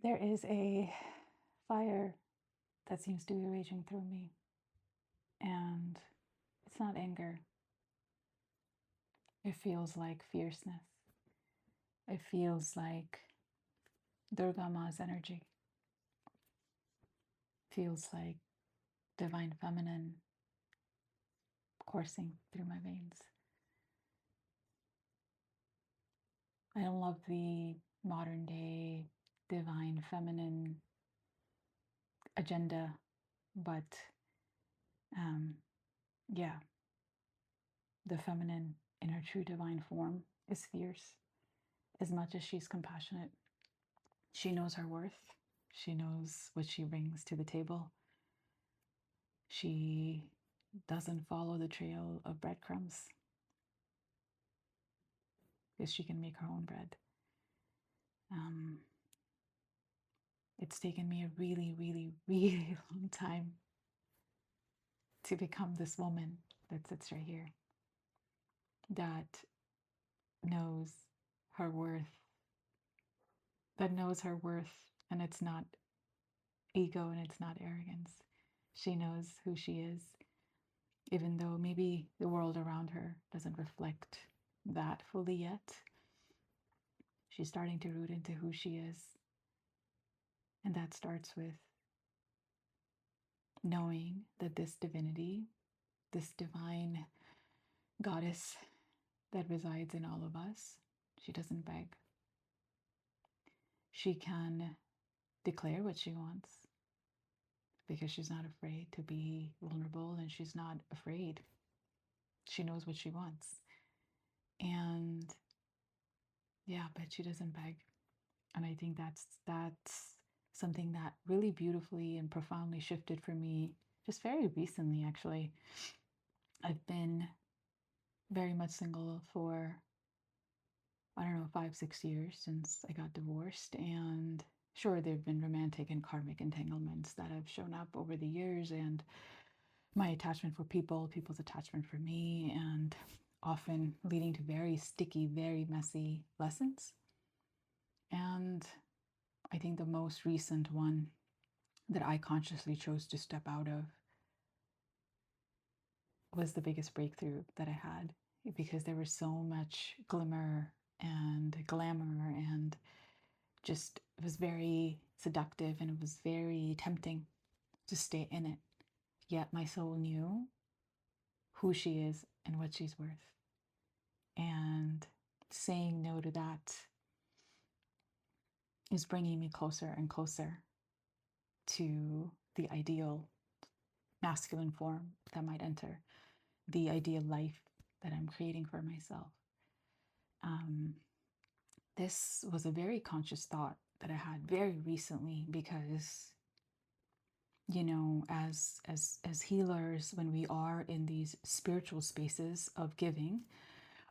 There is a fire that seems to be raging through me, and it's not anger. It feels like fierceness. It feels like Durga Ma's energy. Feels like divine feminine coursing through my veins. I don't love the modern day divine feminine agenda, but um, yeah, the feminine in her true divine form is fierce as much as she's compassionate. She knows her worth. She knows what she brings to the table. She doesn't follow the trail of breadcrumbs because she can make her own bread. Um, it's taken me a really, really, really long time to become this woman that sits right here, that knows her worth, that knows her worth, and it's not ego and it's not arrogance. She knows who she is, even though maybe the world around her doesn't reflect that fully yet. She's starting to root into who she is. And that starts with knowing that this divinity, this divine goddess that resides in all of us, she doesn't beg. She can declare what she wants because she's not afraid to be vulnerable and she's not afraid. She knows what she wants. And yeah, but she doesn't beg. And I think that's something that really beautifully and profoundly shifted for me just very recently, actually. I've been very much single for, I don't know, 5, 6 years since I got divorced. And sure, there have been romantic and karmic entanglements that have shown up over the years, and my attachment for people, people's attachment for me, and often leading to very sticky, very messy lessons. And I think the most recent one that I consciously chose to step out of was the biggest breakthrough that I had, because there was so much glimmer and glamour, and just it was very seductive and it was very tempting to stay in it. Yet my soul knew who she is and what she's worth. And saying no to that is bringing me closer and closer to the ideal masculine form that might enter, the ideal life that I'm creating for myself. Um, this was a very conscious thought that I had very recently, because as healers, when we are in these spiritual spaces of giving,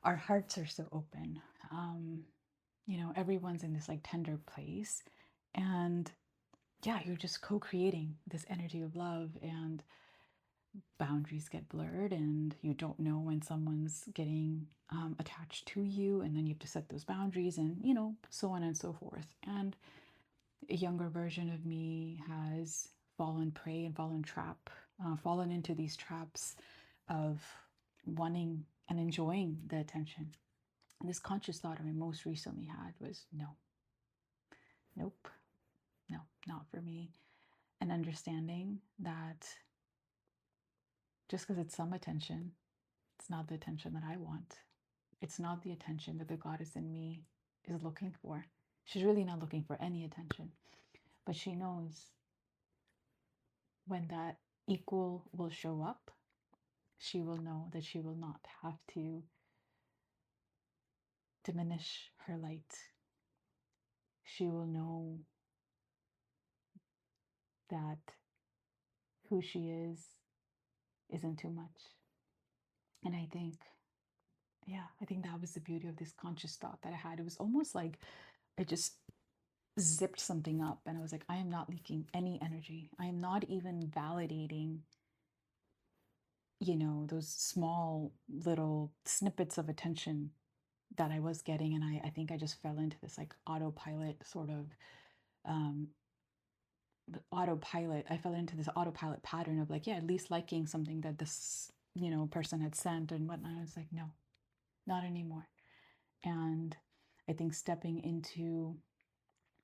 our hearts are so open. Everyone's in this like tender place, and yeah, you're just co-creating this energy of love, and boundaries get blurred, and you don't know when someone's getting attached to you, and then you have to set those boundaries, and so on and so forth. And a younger version of me has fallen prey and fallen into these traps of wanting and enjoying the attention. And this conscious thought I most recently had was no, nope, no, not for me. And understanding that just because it's some attention, it's not the attention that I want. It's not the attention that the goddess in me is looking for. She's really not looking for any attention, but she knows when that equal will show up, she will know that she will not have to diminish her light. She will know that who she is isn't too much. And I think that was the beauty of this conscious thought that I had. It was almost like I just zipped something up, and I was like, I am not leaking any energy. I am not even validating, those small little snippets of attention that I was getting. And I think I just fell into this like autopilot sort of um, the autopilot. I fell into this autopilot pattern of like, yeah, at least liking something that this, person had sent and whatnot. I was like, no, not anymore. And I think stepping into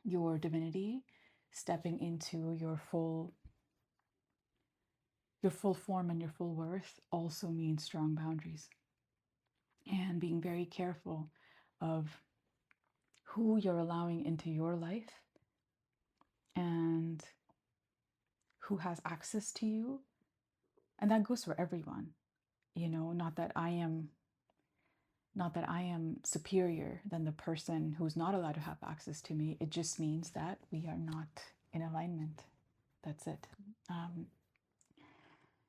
your divinity, stepping into your full form and your full worth also means strong boundaries and being very careful of who you're allowing into your life and who has access to you. And that goes for everyone, not that I am superior than the person who's not allowed to have access to me. It just means that we are not in alignment. That's it. Um,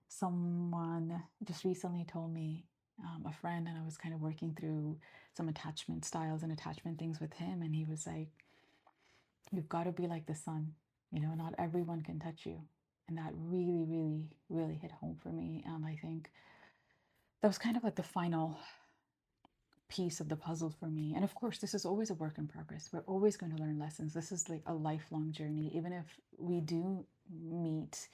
Someone just recently told me, a friend, and I was kind of working through some attachment styles and attachment things with him, and he was like, "You've got to be like the sun. Not everyone can touch you." And that really, really, really hit home for me. And I think that was kind of like the final piece of the puzzle for me. And of course, this is always a work in progress. We're always going to learn lessons. This is like a lifelong journey. Even if we do meet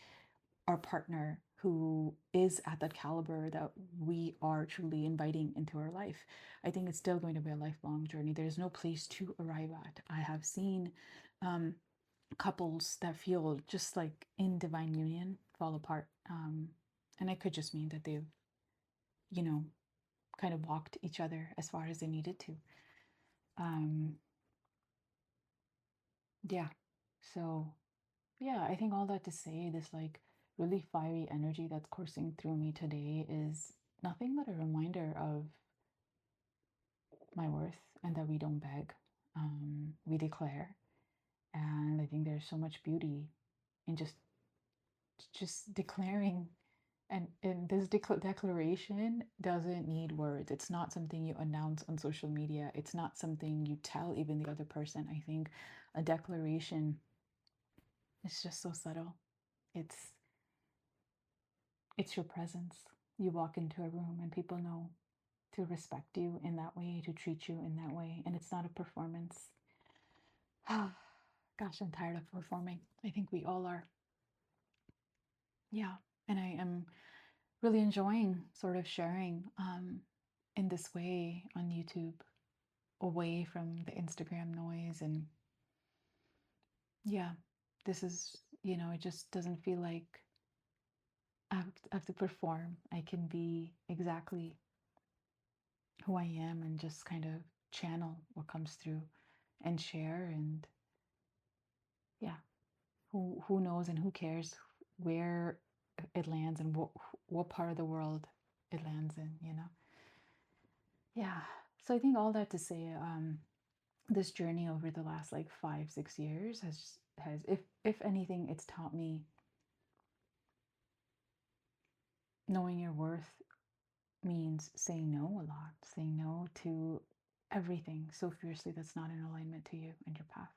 our partner who is at that caliber that we are truly inviting into our life, I think it's still going to be a lifelong journey. There's no place to arrive at. I have seen couples that feel just like in divine union fall apart. And it could just mean that they've, you know, kind of walked each other as far as they needed to. Um, yeah. So, yeah, I think all that to say, this like really fiery energy that's coursing through me today is nothing but a reminder of my worth and that we don't beg, we declare. And I think there's so much beauty in just declaring. And this declaration doesn't need words. It's not something you announce on social media. It's not something you tell even the other person. I think a declaration is just so subtle. It's it's your presence. You walk into a room and people know to respect you in that way, to treat you in that way, and it's not a performance. Gosh, I'm tired of performing. I think we all are. Yeah, and I am really enjoying sort of sharing in this way on YouTube, away from the Instagram noise. And yeah, this is, it just doesn't feel like I have to perform. I can be exactly who I am and just kind of channel what comes through and share. And yeah, who knows and who cares where it lands and what part of the world it lands in. Yeah. So I think all that to say, this journey over the last like 5-6 years has, if anything, it's taught me knowing your worth means saying no a lot, saying no to everything so fiercely that's not in alignment to you and your path.